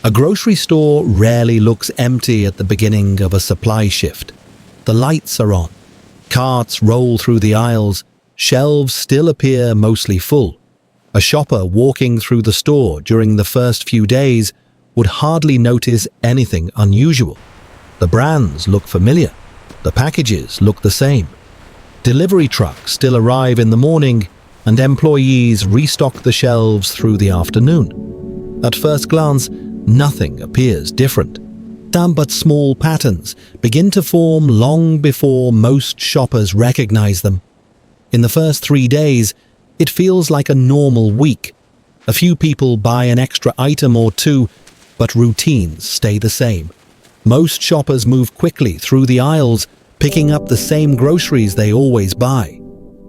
A grocery store rarely looks empty at the beginning of a supply shift. The lights are on. Carts roll through the aisles. Shelves still appear mostly full. A shopper walking through the store during the first few days would hardly notice anything unusual. The brands look familiar. The packages look the same. Delivery trucks still arrive in the morning, and employees restock the shelves through the afternoon. At first glance, nothing appears different. Some but small patterns begin to form long before most shoppers recognize them. In the first 3 days, it feels like a normal week. A few people buy an extra item or two, but routines stay the same. Most shoppers move quickly through the aisles, picking up the same groceries they always buy.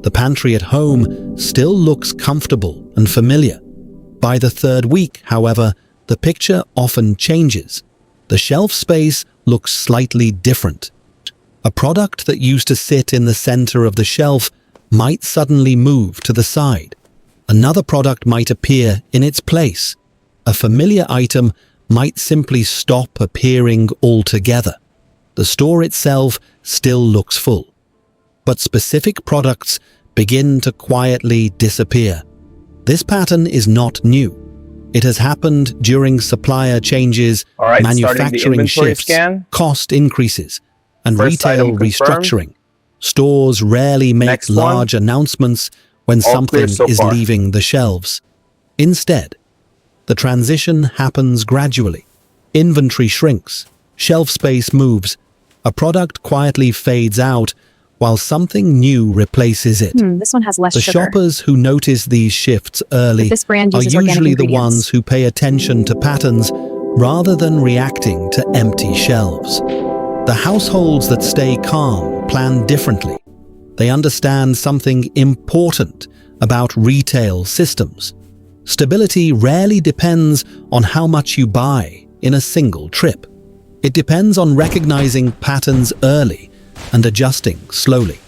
The pantry at home still looks comfortable and familiar. By the third week, however, the picture often changes. The shelf space looks slightly different. A product that used to sit in the center of the shelf might suddenly move to the side. Another product might appear in its place. A familiar item might simply stop appearing altogether. The store itself still looks full, but specific products begin to quietly disappear. This pattern is not new. It has happened during supplier changes, manufacturing shifts, cost increases, and retail restructuring. Stores rarely make large announcements when something is leaving the shelves. Instead, the transition happens gradually. Inventory shrinks, shelf space moves, a product quietly fades out while something new replaces it. This one has less The sugar. shoppers who notice these shifts early This brand are uses organic usually the ingredients. ones who pay attention to patterns rather than reacting to empty shelves. The households that stay calm plan differently. They understand something important about retail systems. Stability rarely depends on how much you buy in a single trip. It depends on recognizing patterns early and adjusting slowly.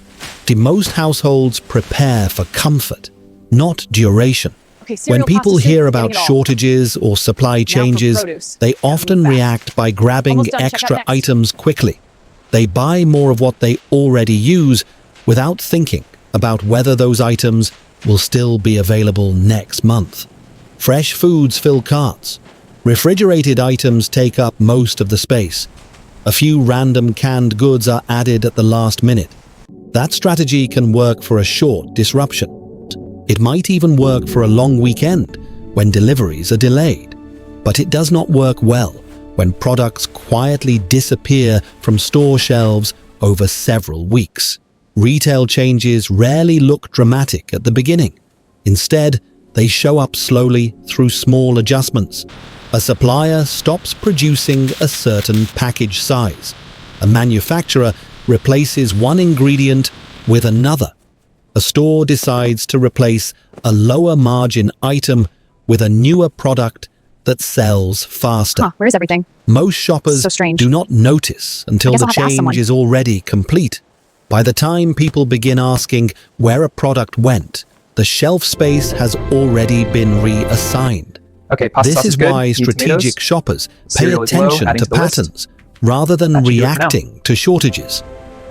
Most households prepare for comfort, not duration. Okay, When cereal, people pasta, hear soup, about getting it all. shortages or supply for changes, produce. they Gotta often move fast. react by grabbing Almost done, check out extra next. items quickly. They buy more of what they already use without thinking about whether those items will still be available next month. Fresh foods fill carts. Refrigerated items take up most of the space. A few random canned goods are added at the last minute. That strategy can work for a short disruption. It might even work for a long weekend when deliveries are delayed. But it does not work well when products quietly disappear from store shelves over several weeks. Retail changes rarely look dramatic at the beginning. Instead, they show up slowly through small adjustments. A supplier stops producing a certain package size. A manufacturer replaces one ingredient with another. A store decides to replace a lower margin item with a newer product that sells faster. Where's everything? Most shoppers So strange. do not notice until I guess the I'll have to ask someone. change is already complete. By the time people begin asking where a product went, the shelf space has already been reassigned. Okay, pasta This sauce is good. why Need strategic tomatoes. shoppers pay Cereal is low, attention adding to to the list. patterns rather than That should do it for now. reacting to shortages.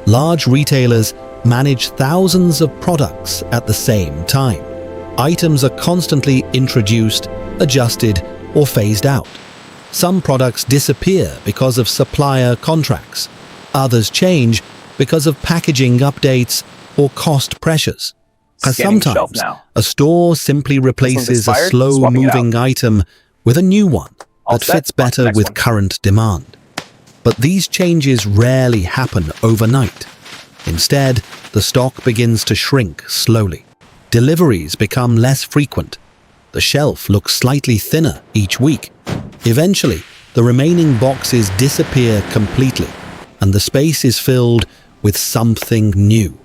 Large retailers manage thousands of products at the same time. Items are constantly introduced, adjusted, or phased out. Some products disappear because of supplier contracts. Others change because of packaging updates or cost pressures. Scanning shelf Sometimes now. a store simply replaces a expired, slow-moving item with a new one All that set, fits on to the better next with one. current demand. But these changes rarely happen overnight. Instead, the stock begins to shrink slowly. Deliveries become less frequent. The shelf looks slightly thinner each week. Eventually, the remaining boxes disappear completely, and the space is filled with something new.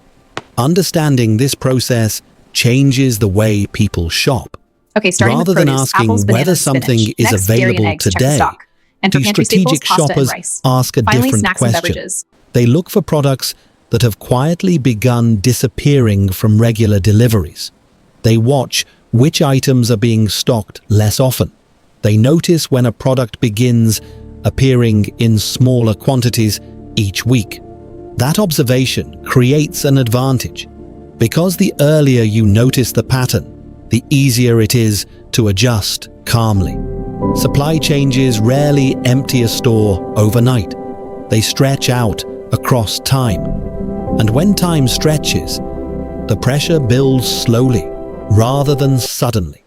Understanding this process changes the way people shop. Okay, starting Rather with than produce, asking apples, whether bananas, something spinach. is Next, dairy and available eggs, check the today, stock. Enter these pantry strategic staples, pasta, and shoppers rice. ask a Finally, different snacks and question. beverages. They look for products that have quietly begun disappearing from regular deliveries. They watch which items are being stocked less often. They notice when a product begins appearing in smaller quantities each week. That observation creates an advantage, because the earlier you notice the pattern, the easier it is to adjust calmly. Supply changes rarely empty a store overnight. They stretch out across time. And when time stretches, the pressure builds slowly rather than suddenly.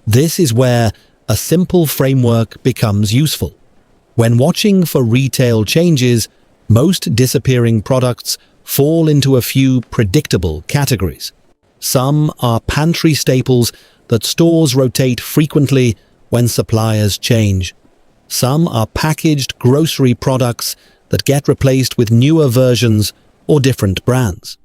This is where a simple framework becomes useful. When watching for retail changes, most disappearing products fall into a few predictable categories. Some are pantry staples that stores rotate frequently when suppliers change. Some are packaged grocery products that get replaced with newer versions or different brands.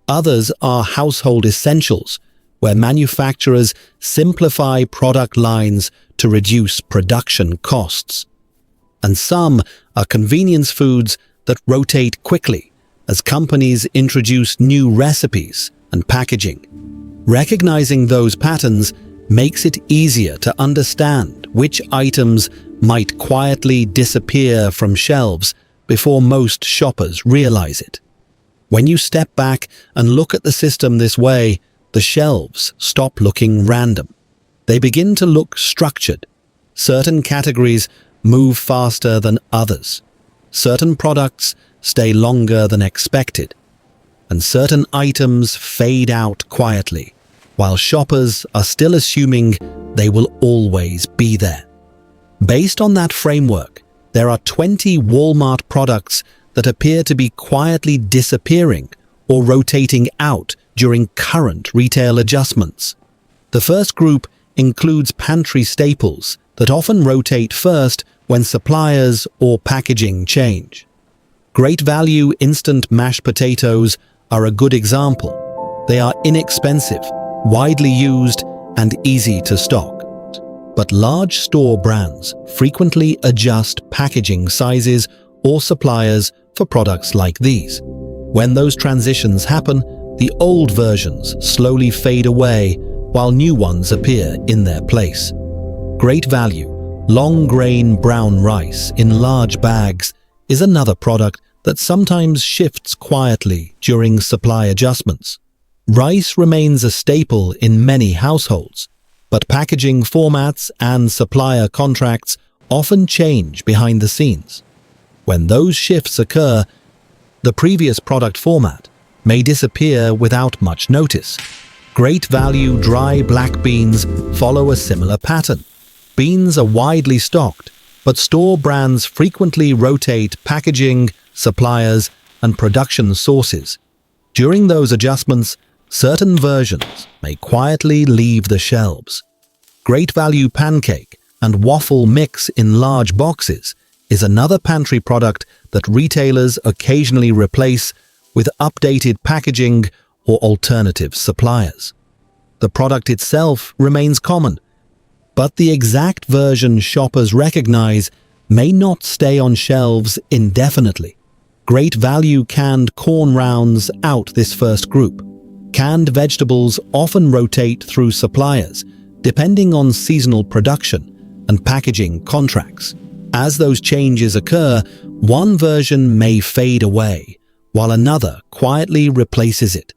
Others are household essentials, where manufacturers simplify product lines to reduce production costs. And some are convenience foods that rotate quickly as companies introduce new recipes and packaging. Recognizing those patterns makes it easier to understand which items might quietly disappear from shelves before most shoppers realize it. When you step back and look at the system this way, the shelves stop looking random. They begin to look structured. Certain categories move faster than others. Certain products stay longer than expected, and certain items fade out quietly, while shoppers are still assuming they will always be there. Based on that framework, there are 20 Walmart products that appear to be quietly disappearing or rotating out during current retail adjustments. The first group includes pantry staples that often rotate first when suppliers or packaging change. Great value instant mashed potatoes are a good example. They are inexpensive, widely used, and easy to stock. But large store brands frequently adjust packaging sizes or suppliers for products like these. When those transitions happen, the old versions slowly fade away while new ones appear in their place. Great value, long-grain brown rice in large bags is another product that sometimes shifts quietly during supply adjustments. Rice remains a staple in many households, but packaging formats and supplier contracts often change behind the scenes. When those shifts occur, the previous product format may disappear without much notice. Great value dry black beans follow a similar pattern. Beans are widely stocked, but store brands frequently rotate packaging, suppliers, and production sources. During those adjustments, certain versions may quietly leave the shelves. Great value pancake and waffle mix in large boxes is another pantry product that retailers occasionally replace with updated packaging or alternative suppliers. The product itself remains common, but the exact version shoppers recognize may not stay on shelves indefinitely. Great value canned corn rounds out this first group. Canned vegetables often rotate through suppliers, depending on seasonal production and packaging contracts. As those changes occur, one version may fade away, while another quietly replaces it.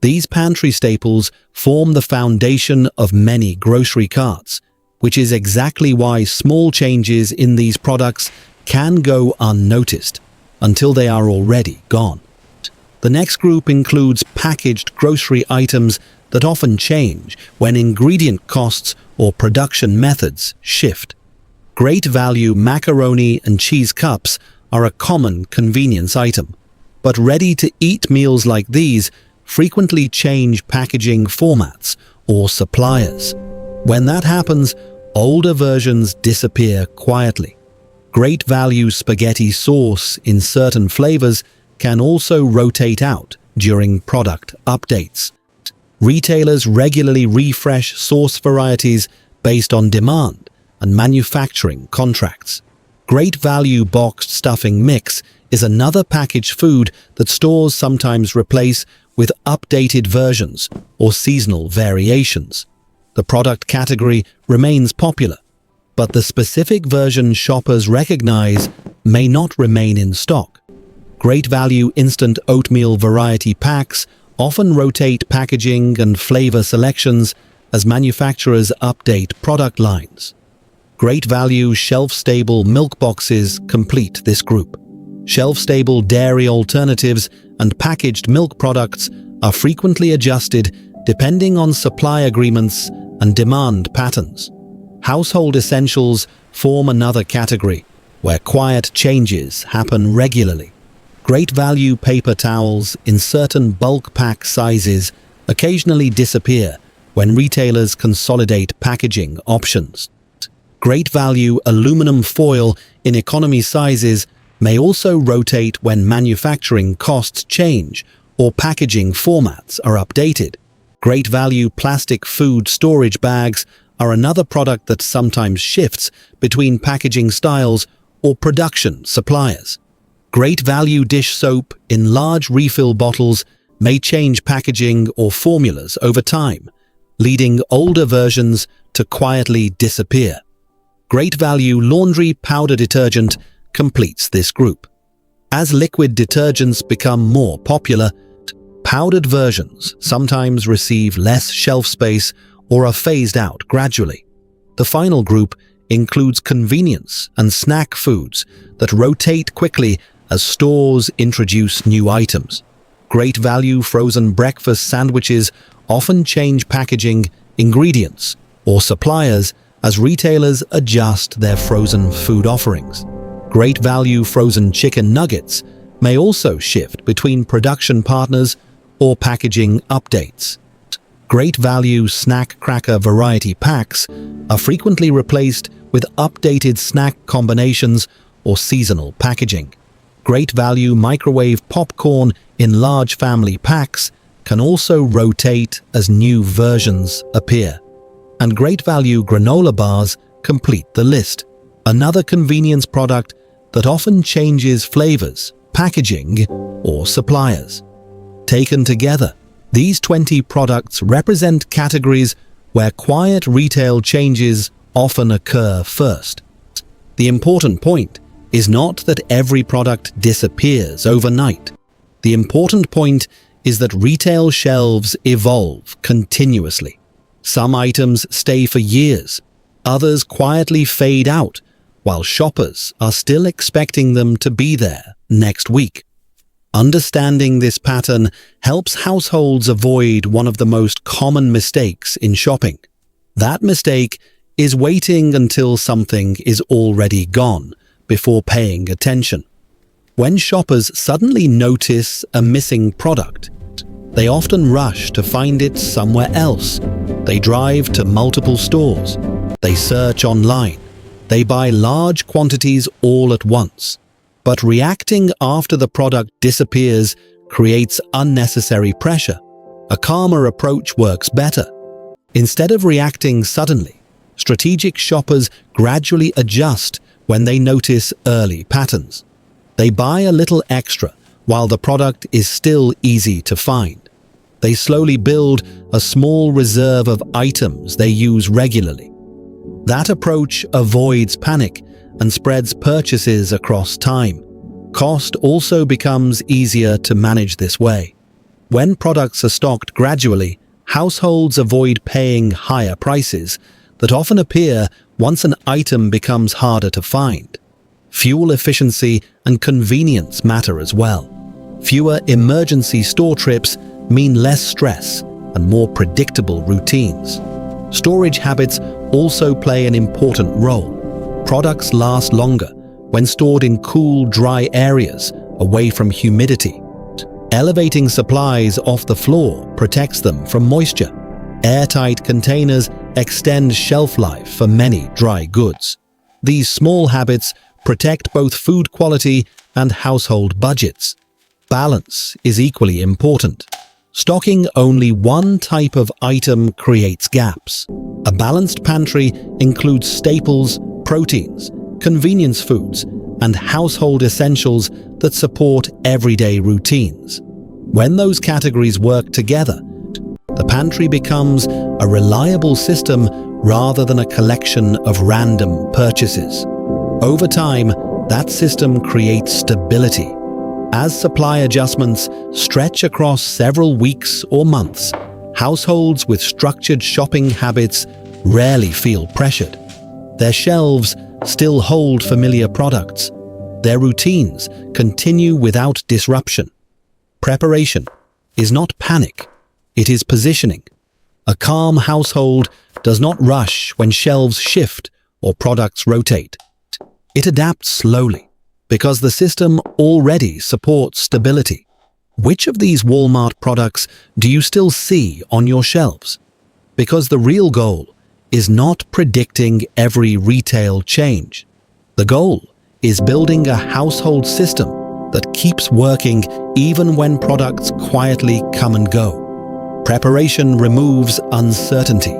These pantry staples form the foundation of many grocery carts, which is exactly why small changes in these products can go unnoticed until they are already gone. The next group includes packaged grocery items that often change when ingredient costs or production methods shift. Great value macaroni and cheese cups are a common convenience item, but ready-to-eat meals like these frequently change packaging formats or suppliers. When that happens, older versions disappear quietly. Great value spaghetti sauce in certain flavors can also rotate out during product updates. Retailers regularly refresh sauce varieties based on demand and manufacturing contracts. Great value boxed stuffing mix is another packaged food that stores sometimes replace with updated versions or seasonal variations. The product category remains popular, but the specific version shoppers recognize may not remain in stock. Great value instant oatmeal variety packs often rotate packaging and flavor selections as manufacturers update product lines. Great value shelf-stable milk boxes complete this group. Shelf-stable dairy alternatives and packaged milk products are frequently adjusted depending on supply agreements and demand patterns. Household essentials form another category, where quiet changes happen regularly. Great value paper towels in certain bulk pack sizes occasionally disappear when retailers consolidate packaging options. Great value aluminum foil in economy sizes may also rotate when manufacturing costs change or packaging formats are updated. Great value plastic food storage bags are another product that sometimes shifts between packaging styles or production suppliers. Great value dish soap in large refill bottles may change packaging or formulas over time, leading older versions to quietly disappear. Great value laundry powder detergent completes this group. As liquid detergents become more popular, powdered versions sometimes receive less shelf space or are phased out gradually. The final group includes convenience and snack foods that rotate quickly as stores introduce new items. Great value frozen breakfast sandwiches often change packaging, ingredients, or suppliers as retailers adjust their frozen food offerings. Great value frozen chicken nuggets may also shift between production partners or packaging updates. Great value snack cracker variety packs are frequently replaced with updated snack combinations or seasonal packaging. Great value microwave popcorn in large family packs can also rotate as new versions appear. And great value granola bars complete the list, another convenience product that often changes flavors, packaging, or suppliers. Taken together, these 20 products represent categories where quiet retail changes often occur first. The important point is not that every product disappears overnight. The important point is that retail shelves evolve continuously. Some items stay for years, others quietly fade out, while shoppers are still expecting them to be there next week. Understanding this pattern helps households avoid one of the most common mistakes in shopping. That mistake is waiting until something is already gone before paying attention. When shoppers suddenly notice a missing product, they often rush to find it somewhere else. They drive to multiple stores. They search online. They buy large quantities all at once. But reacting after the product disappears creates unnecessary pressure. A calmer approach works better. Instead of reacting suddenly, strategic shoppers gradually adjust when they notice early patterns. They buy a little extra while the product is still easy to find. They slowly build a small reserve of items they use regularly. That approach avoids panic and spreads purchases across time. Cost also becomes easier to manage this way. When products are stocked gradually, households avoid paying higher prices that often appear once an item becomes harder to find. Fuel efficiency and convenience matter as well. Fewer emergency store trips mean less stress and more predictable routines. Storage habits also play an important role. Products last longer when stored in cool, dry areas away from humidity. Elevating supplies off the floor protects them from moisture. Airtight containers extend shelf life for many dry goods. These small habits protect both food quality and household budgets. Balance is equally important. Stocking only one type of item creates gaps. A balanced pantry includes staples, proteins, convenience foods, and household essentials that support everyday routines. When those categories work together, the pantry becomes a reliable system rather than a collection of random purchases. Over time, that system creates stability. As supply adjustments stretch across several weeks or months, households with structured shopping habits rarely feel pressured. Their shelves still hold familiar products. Their routines continue without disruption. Preparation is not panic, it is positioning. A calm household does not rush when shelves shift or products rotate. It adapts slowly because the system already supports stability. Which of these Walmart products do you still see on your shelves? Because the real goal is not predicting every retail change. The goal is building a household system that keeps working even when products quietly come and go. Preparation removes uncertainty.